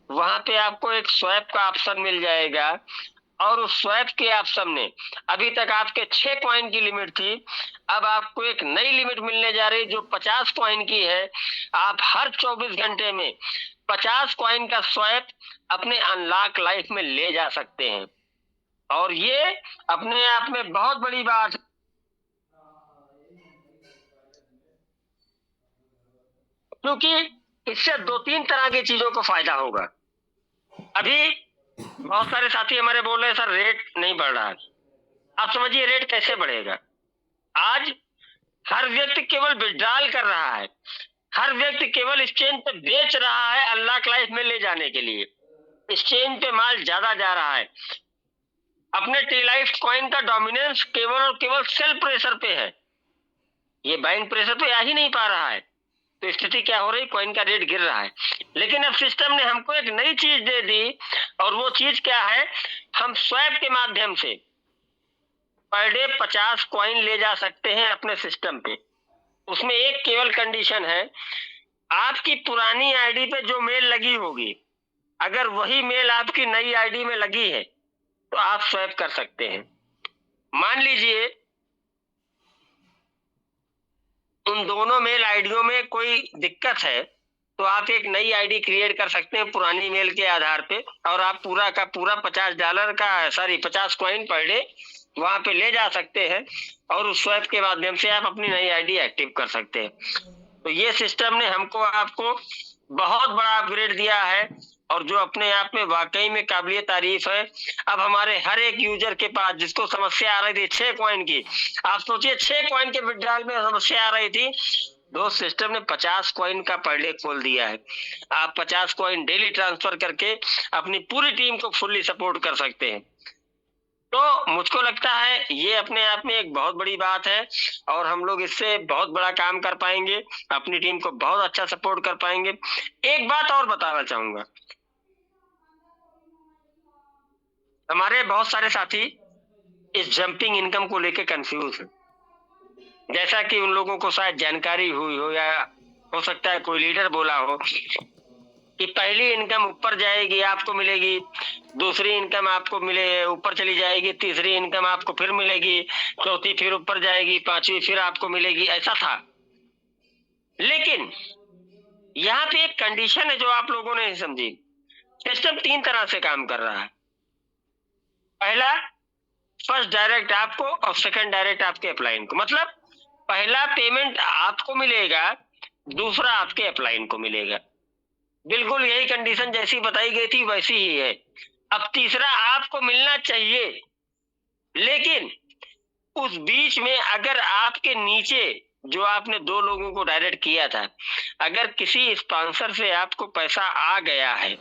वहां पे आपको एक स्वैप का ऑप्शन मिल जाएगा, और उस स्वैप के ऑप्शन में अभी तक आपके 6 कॉइन की लिमिट थी, अब आपको एक नई लिमिट मिलने जा रही जो 50 कॉइन की है। आप हर 24 घंटे में 50 कॉइन का स्वैप अपने अनलॉक लाइफ में ले जा सकते हैं, और ये अपने आप में बहुत बड़ी बात है, क्योंकि इससे 2-3 तरह की चीजों को फायदा होगा। अभी बहुत सारे साथी हमारे बोल रहे हैं सर रेट नहीं बढ़ रहा है। आप समझिए रेट कैसे बढ़ेगा। आज हर व्यक्ति केवल विड्रॉल कर रहा है, हर व्यक्ति केवल एक्सचेंज पे बेच रहा है अनलॉक लाइफ में ले जाने के लिए। एक्सचेंज पे माल ज्यादा जा रहा है। अपने टी लाइफ कॉइन का डोमिनेंस केवल और केवल सेल प्रेशर पे है, ये बाइंग प्रेशर पे आ ही नहीं पा रहा है। तो स्थिति क्या हो रही, कॉइन का रेट गिर रहा है। लेकिन अब सिस्टम ने हमको एक नई चीज दे दी, और वो चीज क्या है, हम स्वैप के माध्यम से पर डे 50 कॉइन ले जा सकते हैं अपने सिस्टम पे। उसमें एक केवल कंडीशन है, आपकी पुरानी आईडी पे जो मेल लगी होगी, अगर वही मेल आपकी नई आईडी में लगी है तो आप स्वैप कर सकते हैं। मान लीजिए उन दोनों मेल आईडियों में कोई दिक्कत है, तो आप एक नई आईडी क्रिएट कर सकते हैं पुरानी मेल के आधार पे, और आप पूरा का पूरा $50 का 50 कॉइन पर डे वहां पे ले जा सकते हैं, और उस स्वैप के माध्यम से आप अपनी नई आईडी एक्टिव कर सकते हैं। तो ये सिस्टम ने हमको आपको बहुत बड़ा अपग्रेड दिया है, और जो अपने आप में वाकई में काबिलियत तारीफ है। अब हमारे हर एक यूजर के पास जिसको समस्या आ रही थी 6 कॉइन की, आप सोचिए 6 कॉइन के विड्रॉल में समस्या आ रही थी, दो सिस्टम ने 50 कॉइन का पर डे खोल दिया है। आप 50 कॉइन डेली ट्रांसफर करके अपनी पूरी टीम को फुल्ली सपोर्ट कर सकते हैं। तो मुझको लगता है ये अपने आप में एक बहुत बड़ी बात है, और हम लोग इससे बहुत बड़ा काम कर पाएंगे, अपनी टीम को बहुत अच्छा सपोर्ट कर पाएंगे। एक बात और बताना चाहूंगा, हमारे बहुत सारे साथी इस जंपिंग इनकम को लेकर कंफ्यूज है। जैसा कि उन लोगों को शायद जानकारी हुई हो, या हो सकता है कोई लीडर बोला हो कि पहली इनकम ऊपर जाएगी आपको मिलेगी, दूसरी इनकम आपको मिले ऊपर चली जाएगी, तीसरी इनकम आपको फिर मिलेगी, चौथी फिर ऊपर जाएगी, पांचवी फिर आपको मिलेगी, ऐसा था। लेकिन यहाँ पे एक कंडीशन है जो आप लोगों ने समझी। सिस्टम 3 तरह से काम कर रहा है। पहला, फर्स्ट डायरेक्ट आपको, और सेकंड डायरेक्ट आपके अपलाइन को। मतलब पहला पेमेंट आपको मिलेगा, दूसरा आपके अपलाइन को मिलेगा। बिल्कुल यही कंडीशन जैसी बताई गई थी वैसी ही है। अब तीसरा आपको मिलना चाहिए, लेकिन उस बीच में अगर आपके नीचे जो आपने 2 लोगों को डायरेक्ट किया था, अगर किसी स्पॉन्सर से आपको पैसा आ गया है,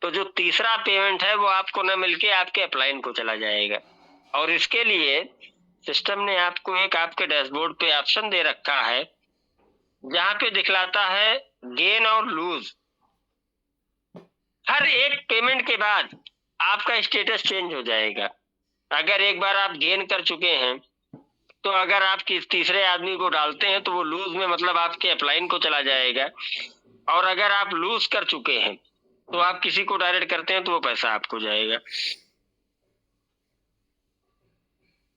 तो जो तीसरा पेमेंट है वो आपको न मिलके आपके अपलाइन को चला जाएगा। और इसके लिए सिस्टम ने आपको एक आपके डैशबोर्ड पे ऑप्शन दे रखा है, जहां पे दिखलाता है गेन और लूज। हर एक पेमेंट के बाद आपका स्टेटस चेंज हो जाएगा। अगर एक बार आप गेन कर चुके हैं, तो अगर आप किस तीसरे आदमी को डालते हैं तो वो लूज में, मतलब आपके अपलाइन को चला जाएगा। और अगर आप लूज कर चुके हैं तो आप किसी को डायरेक्ट करते हैं तो वो पैसा आपको जाएगा।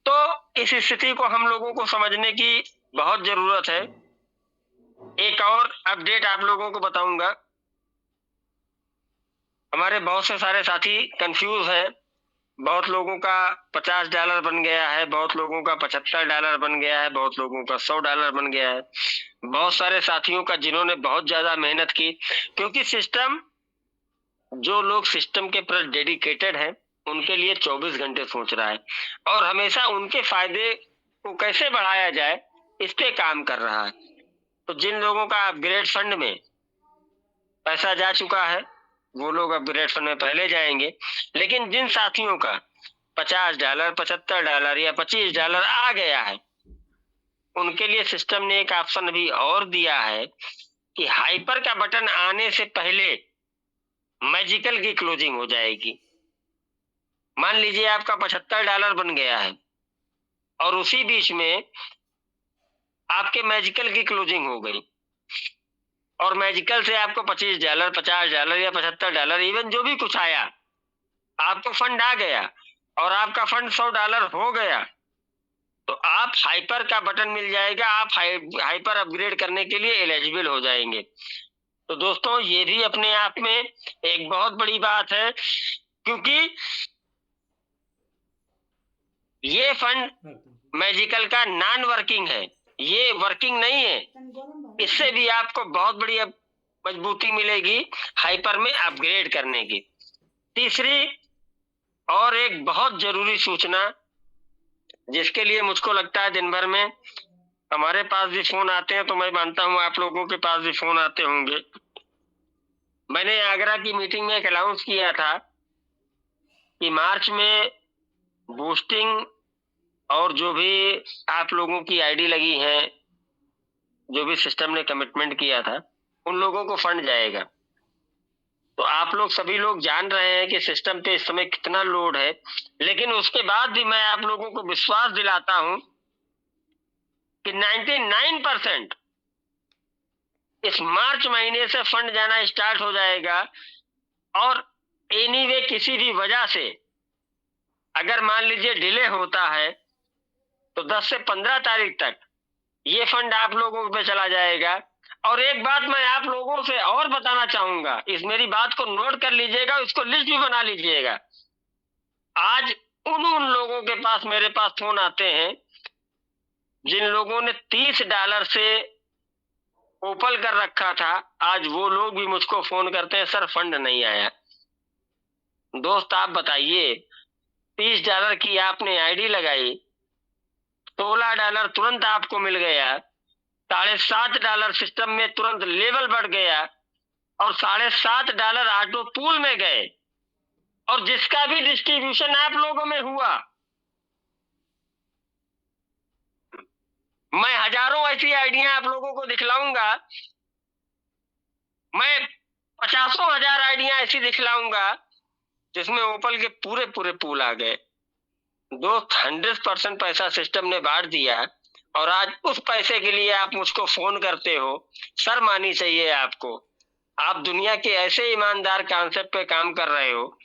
तो इस स्थिति को हम लोगों को समझने की बहुत जरूरत है। एक और अपडेट आप लोगों को बताऊंगा, हमारे बहुत से सारे साथी कंफ्यूज हैं। बहुत लोगों का $50 बन गया है, बहुत लोगों का $75 बन गया है, बहुत लोगों का $100 बन गया है। बहुत सारे साथियों का जिन्होंने बहुत ज्यादा मेहनत की, क्योंकि सिस्टम, जो लोग सिस्टम के प्रति डेडिकेटेड हैं उनके लिए 24 घंटे सोच रहा है, और हमेशा उनके फायदे को कैसे बढ़ाया जाए इस पे काम कर रहा है। तो जिन लोगों का अपग्रेड फंड में पैसा जा चुका है वो लोग अपग्रेड फंड में पहले जाएंगे, लेकिन जिन साथियों का $50, $75 या $25 आ गया है, उनके लिए सिस्टम ने एक ऑप्शन भी और दिया है कि हाइपर का बटन आने से पहले मैजिकल की क्लोजिंग हो जाएगी। मान लीजिए आपका $75 बन गया है, और उसी बीच में आपके मैजिकल की क्लोजिंग हो गई, और मैजिकल से आपको $25, $50 या $75, इवन जो भी कुछ आया, आपको फंड आ गया और आपका फंड $100 हो गया, तो आप हाइपर का बटन मिल जाएगा, आप हाइपर अपग्रेड करने के लिए एलिजिबल हो जाएंगे। तो दोस्तों, ये भी अपने आप में एक बहुत बड़ी बात है, क्योंकि ये फंड मैजिकल का नॉन वर्किंग है, ये वर्किंग नहीं है। इससे भी आपको बहुत बड़ी मजबूती मिलेगी हाइपर में अपग्रेड करने की। तीसरी और एक बहुत जरूरी सूचना, जिसके लिए मुझको लगता है दिन भर में हमारे पास भी फोन आते हैं, तो मैं मानता हूं आप लोगों के पास भी फोन आते होंगे। मैंने आगरा की मीटिंग में एक अनाउंस किया था कि मार्च में बूस्टिंग और जो भी आप लोगों की आईडी लगी है, जो भी सिस्टम ने कमिटमेंट किया था, उन लोगों को फंड जाएगा। तो आप लोग सभी लोग जान रहे हैं कि सिस्टम पे इस समय कितना लोड है, लेकिन उसके बाद भी मैं आप लोगों को विश्वास दिलाता हूं कि 99% इस मार्च महीने से फंड जाना स्टार्ट हो जाएगा। और एनीवे किसी भी वजह से अगर मान लीजिए डिले होता है, तो 10 से 15 तारीख तक ये फंड आप लोगों पे चला जाएगा। और एक बात मैं आप लोगों से और बताना चाहूंगा, इस मेरी बात को नोट कर लीजिएगा, इसको लिस्ट भी बना लीजिएगा। आज उन लोगों के पास मेरे पास फोन आते हैं जिन लोगों ने $30 से ओपल कर रखा था, आज वो लोग भी मुझको फोन करते हैं, सर फंड नहीं आया। दोस्त आप बताइए, $30 की आपने आईडी लगाई, $16 तुरंत आपको मिल गया, $7.5 सिस्टम में तुरंत लेवल बढ़ गया, और $7.5 ऑटो पूल में गए, और जिसका भी डिस्ट्रीब्यूशन आप लोगों में हुआ, मैं हजारों ऐसी आइडिया आप लोगों को दिखलाऊंगा, मैं 50,000 आइडिया ऐसी दिखलाऊंगा जिसमें ओपल के पूरे पूरे पूल आ गए। दोस्त 100% पैसा सिस्टम ने बांट दिया, और आज उस पैसे के लिए आप मुझको फोन करते हो। शर्म आनी चाहिए आपको। आप दुनिया के ऐसे ईमानदार कॉन्सेप्ट पे काम कर रहे हो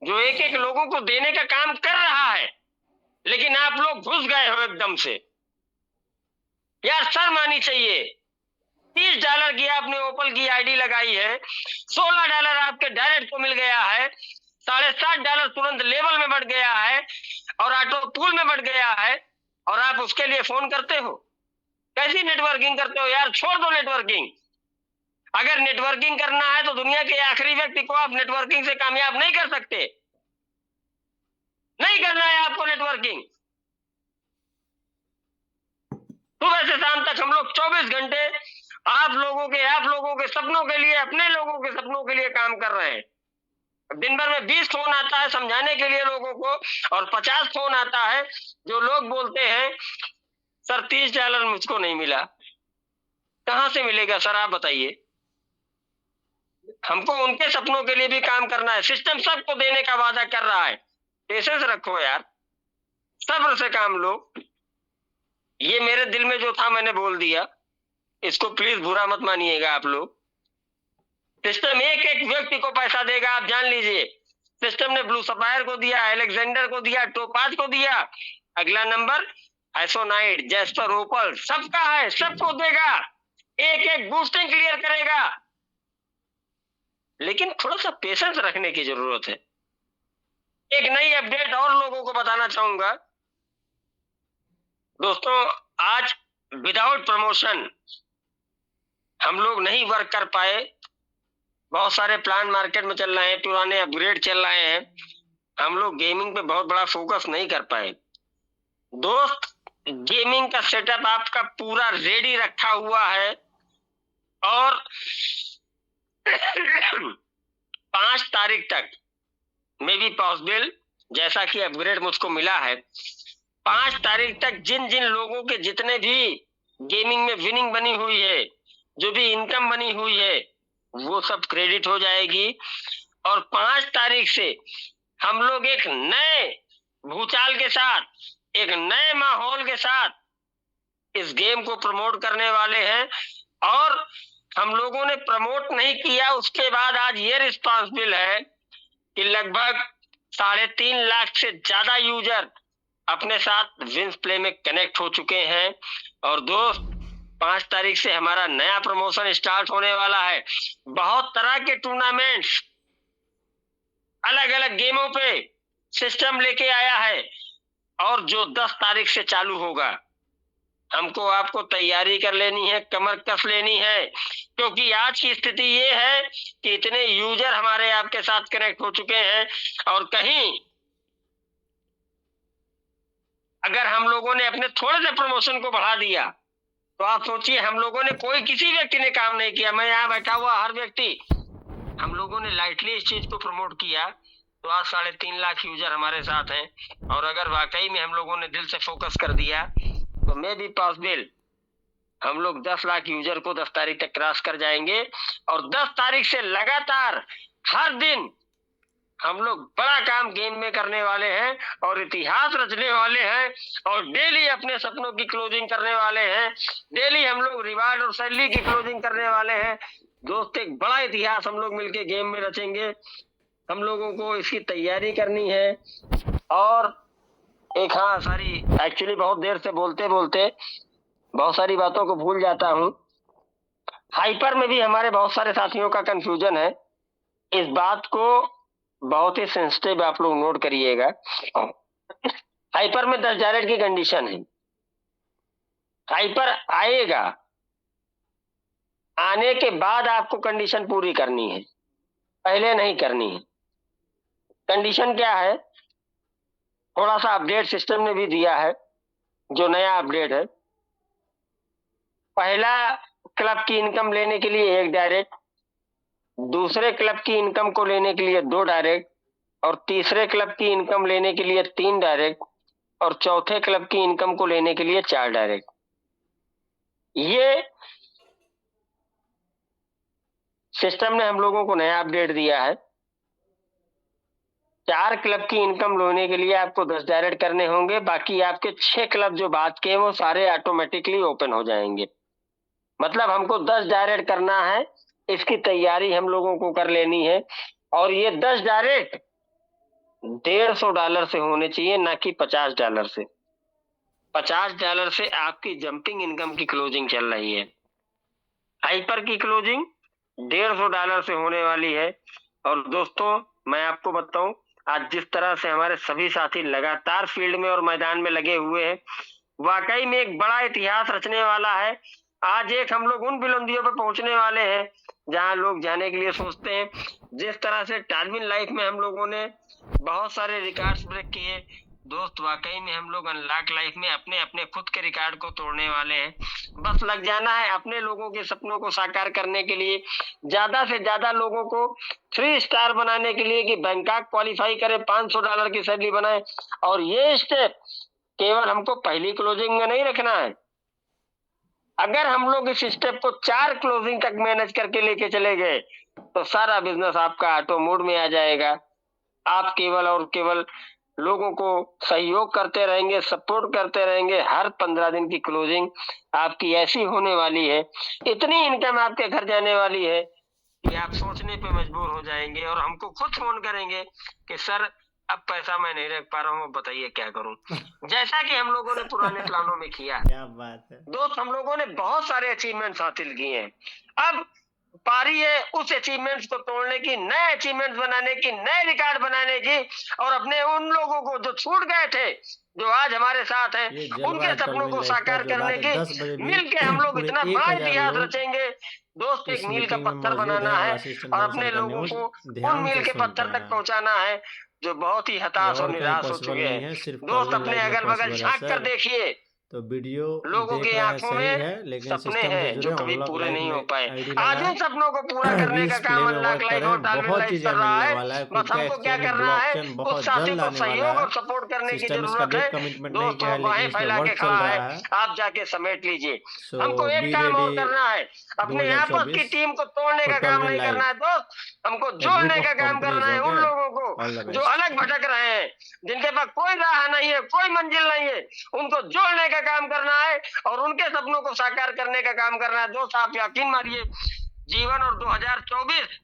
जो एक एक लोगों को देने का काम कर रहा है, लेकिन आप लोग घुस गए हो एकदम से। यार शर्म आनी चाहिए। $30 की आपने ओपल की आईडी लगाई है, $16 आपके डायरेक्ट को मिल गया है, $7.5 तुरंत लेवल में बढ़ गया है, और ऑटो पूल में बढ़ गया है, और आप उसके लिए फोन करते हो। कैसी नेटवर्किंग करते हो यार? छोड़ दो नेटवर्किंग। अगर नेटवर्किंग करना है तो दुनिया के आखिरी व्यक्ति को आप नेटवर्किंग से कामयाब नहीं कर सकते। नहीं करना है आपको नेटवर्किंग। सुबह से शाम तक हम लोग 24 घंटे आप लोगों के सपनों के लिए, अपने लोगों के सपनों के लिए काम कर रहे हैं। दिन भर में 20 फोन आता है समझाने के लिए लोगों को, और 50 फोन आता है जो लोग बोलते हैं सर $30 मुझको नहीं मिला। कहां से मिलेगा सर, आप बताइए। हमको उनके सपनों के लिए भी काम करना है। सिस्टम सबको देने का वादा कर रहा है। पेशेंस रखो यार, सब्र से काम लो। ये मेरे दिल में जो था मैंने बोल दिया, इसको प्लीज बुरा मत मानिएगा आप लोग। सिस्टम एक एक व्यक्ति को पैसा देगा, आप जान लीजिए। सिस्टम ने ब्लू सफायर को दिया, अलेक्जेंडर को दिया, टोपाज को दिया, अगला नंबर एसोनाइट, जैस्पर, ओपल, सबका है, सबको देगा। एक एक बूस्टिंग क्लियर करेगा, लेकिन थोड़ा सा पेशेंस रखने की जरूरत है। एक नई अपडेट और लोगों को बताना चाहूंगा दोस्तों, आज विदाउट प्रमोशन हम लोग नहीं वर्क कर पाए। बहुत सारे प्लान मार्केट में चल रहे हैं, पुराने अपग्रेड चल रहे हैं, हम लोग गेमिंग पे बहुत बड़ा फोकस नहीं कर पाए। दोस्त, गेमिंग का सेटअप आपका पूरा रेडी रखा हुआ है, और 5 तारीख तक मे बी पॉसिबल, जैसा कि अपग्रेड मुझको मिला है, 5 तारीख तक जिन जिन लोगों के जितने भी गेमिंग में विनिंग बनी हुई है, जो भी इनकम बनी हुई है, वो सब क्रेडिट हो जाएगी। और 5 तारीख से हम लोग एक नए भूचाल के साथ, एक नए माहौल के साथ इस गेम को प्रमोट करने वाले हैं। और हम लोगों ने प्रमोट नहीं किया, उसके बाद आज ये रिस्पॉन्सिबल है कि लगभग 3.5 लाख से ज्यादा यूजर अपने साथ विंस प्ले में कनेक्ट हो चुके हैं। और दोस्त 5 तारीख से हमारा नया प्रमोशन स्टार्ट होने वाला है। बहुत तरह के टूर्नामेंट्स अलग अलग गेमों पे सिस्टम लेके आया है और जो 10 तारीख से चालू होगा। हमको आपको तैयारी कर लेनी है, कमर कस लेनी है, क्योंकि आज की स्थिति ये है कि इतने यूजर हमारे आपके साथ कनेक्ट हो चुके हैं और कहीं अगर हम लोगों ने अपने थोड़े से प्रमोशन को बढ़ा दिया तो आप सोचिए, हम लोगों ने कोई किसी व्यक्ति ने काम नहीं किया, मैं यहाँ बैठा हुआ हर व्यक्ति, हम लोगों ने लाइटली इस चीज को प्रमोट किया तो आज 3.5 लाख यूजर हमारे साथ हैं। और अगर वाकई में हम लोगों ने दिल से फोकस कर दिया तो मे बी पॉसिबल हम लोग 10 लाख यूजर को 10 तारीख तक क्रॉस कर जाएंगे। और 10 तारीख से लगातार हर दिन हम लोग बड़ा काम गेम में करने वाले हैं और इतिहास रचने वाले हैं और डेली अपने सपनों की क्लोजिंग करने वाले हैं। डेली हम लोग रिवार्ड और सैलरी की क्लोजिंग करने वाले हैं। दोस्त एक बड़ा इतिहास हम लोग मिलके गेम में रचेंगे। हम लोगों को इसकी तैयारी करनी है। और एक सारी एक्चुअली बहुत देर से बोलते बोलते बहुत सारी बातों को भूल जाता हूँ। हाइपर में भी हमारे बहुत सारे साथियों का कंफ्यूजन है। इस बात को बहुत ही सेंसिटिव आप लोग नोट करिएगा। हाइपर में 10 डायरेक्ट की कंडीशन है। हाइपर आएगा, आने के बाद आपको कंडीशन पूरी करनी है, पहले नहीं करनी है। कंडीशन क्या है? थोड़ा सा अपडेट सिस्टम ने भी दिया है, जो नया अपडेट है। पहला क्लब की इनकम लेने के लिए 1 डायरेक्ट, दूसरे क्लब की इनकम को लेने के लिए 2 डायरेक्ट, और तीसरे क्लब की इनकम लेने के लिए 3 डायरेक्ट, और चौथे क्लब की इनकम को लेने के लिए 4 डायरेक्ट। ये सिस्टम ने हम लोगों को नया अपडेट दिया है। 4 क्लब की इनकम लेने के लिए आपको 10 डायरेक्ट करने होंगे। बाकी आपके 6 क्लब जो बात के वो सारे ऑटोमेटिकली ओपन हो जाएंगे। मतलब हमको 10 डायरेक्ट करना है, इसकी तैयारी हम लोगों को कर लेनी है। और ये 10 डायरेक्ट $150 से होने चाहिए, ना कि $50 से। $50 से आपकी जंपिंग इनकम की क्लोजिंग चल रही है। हाइपर की क्लोजिंग $150 से होने वाली है। और दोस्तों मैं आपको बताऊं, आज जिस तरह से हमारे सभी साथी लगातार फील्ड में और मैदान में लगे हुए हैं, वाकई में एक बड़ा इतिहास रचने वाला है। आज एक हम लोग उन बुलंदियों पर पहुंचने वाले हैं जहां लोग जाने के लिए सोचते हैं। जिस तरह से टार्विन लाइफ में हम लोगों ने बहुत सारे रिकॉर्ड्स ब्रेक किए, दोस्त वाकई में हम लोग अनलॉक लाइफ में अपने अपने खुद के रिकॉर्ड को तोड़ने वाले हैं। बस लग जाना है अपने लोगों के सपनों को साकार करने के लिए, ज्यादा से ज्यादा लोगों को 3 स्टार बनाने के लिए कि बैंकॉक क्वालिफाई करे, $500 की सैलरी बनाए। और ये स्टेप केवल हमको पहली क्लोजिंग में नहीं रखना है। अगर हम लोग इस स्टेप को 4 क्लोजिंग तक मैनेज करके लेके चले गए तो सारा बिजनेस आपका ऑटो मोड में आ जाएगा। आप केवल और केवल लोगों को सहयोग करते रहेंगे, सपोर्ट करते रहेंगे। हर 15 दिन की क्लोजिंग आपकी ऐसी होने वाली है, इतनी इनकम आपके घर जाने वाली है कि आप सोचने पे मजबूर हो जाएंगे और हमको खुद फोन करेंगे कि सर अब पैसा मैं नहीं रख पा रहा हूँ, बताइए क्या करूँ। जैसा कि हम लोगों ने पुराने प्लानों में किया। क्या बात है दोस्त, हम लोगों ने बहुत सारे अचीवमेंट्स हासिल किए हैं। अब पारी है उस अचीवमेंट्स को तोड़ने की, नए अचीवमेंट्स बनाने की, नए रिकॉर्ड बनाने की, और अपने उन लोगों को जो छूट गए थे, जो आज हमारे साथ हैं, उनके सपनों को साकार करने की मिलके हम लोग इतना बड़ा इतिहास रचेंगे। दोस्त, एक मील का पत्थर बनाना है और अपने लोगों को उन मील के पत्थर तक पहुंचाना है जो बहुत ही हताश और निराश हो चुके हैं। दोस्त, अपने अगल बगल झांक कर देखिए, तो वीडियो लोगों की आंखों में है, लेकिन सपने हैं जो कभी पूरे नहीं हो पाए। आज उन सपोर्ट को पूरा करने का काम अनलॉक लाइफ और टार्विन लाइफ कर रहा है। बस हमको क्या करना है, उस साथी को सहयोग और सपोर्ट करने की जरूरत है। दोस्तों, बाहें फैला के खड़ा है, आप जाके समेट लीजिए। हमको एक काम और करना है, अपने आपस की टीम को तोड़ने का काम नहीं करना है दोस्त, हमको जोड़ने का काम करना है। उन लोगों को जो अलग भटक रहे हैं, जिनके पास कोई राह नहीं है, कोई मंजिल नहीं है, उनको जोड़ने का काम करना है और उनके सपनों को साकार करने का काम करना है। दोस्त, आप यकीन मानिए, जीवन, और 2024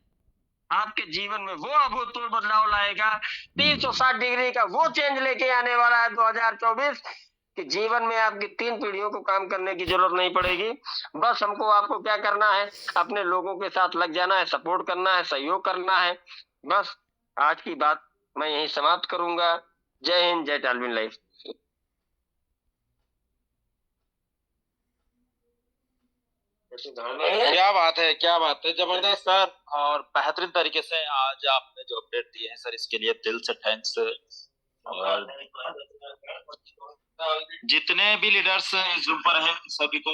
आपके जीवन में वो अभूतपूर्व बदलाव लाएगा। 360 डिग्री का वो चेंज लेके आने वाला है 2024, कि जीवन में आपकी 3 पीढ़ियों को काम करने की जरूरत नहीं पड़ेगी। बस आपको क्या करना है, अपने लोगों के साथ लग जाना है, सपोर्ट करना है, सहयोग करना है। बस आज की बात मैं यहीं समाप्त करूंगा। जय हिंद, जय टालविन लाइफ। क्या बात है, क्या बात है, जबरदस्त सर। और बेहतरीन तरीके से आज आपने जो अपडेट दिए हैं सर, इसके लिए दिल से थैंक्स। और जितने भी लीडर्स इस जूम पर हैं सभी को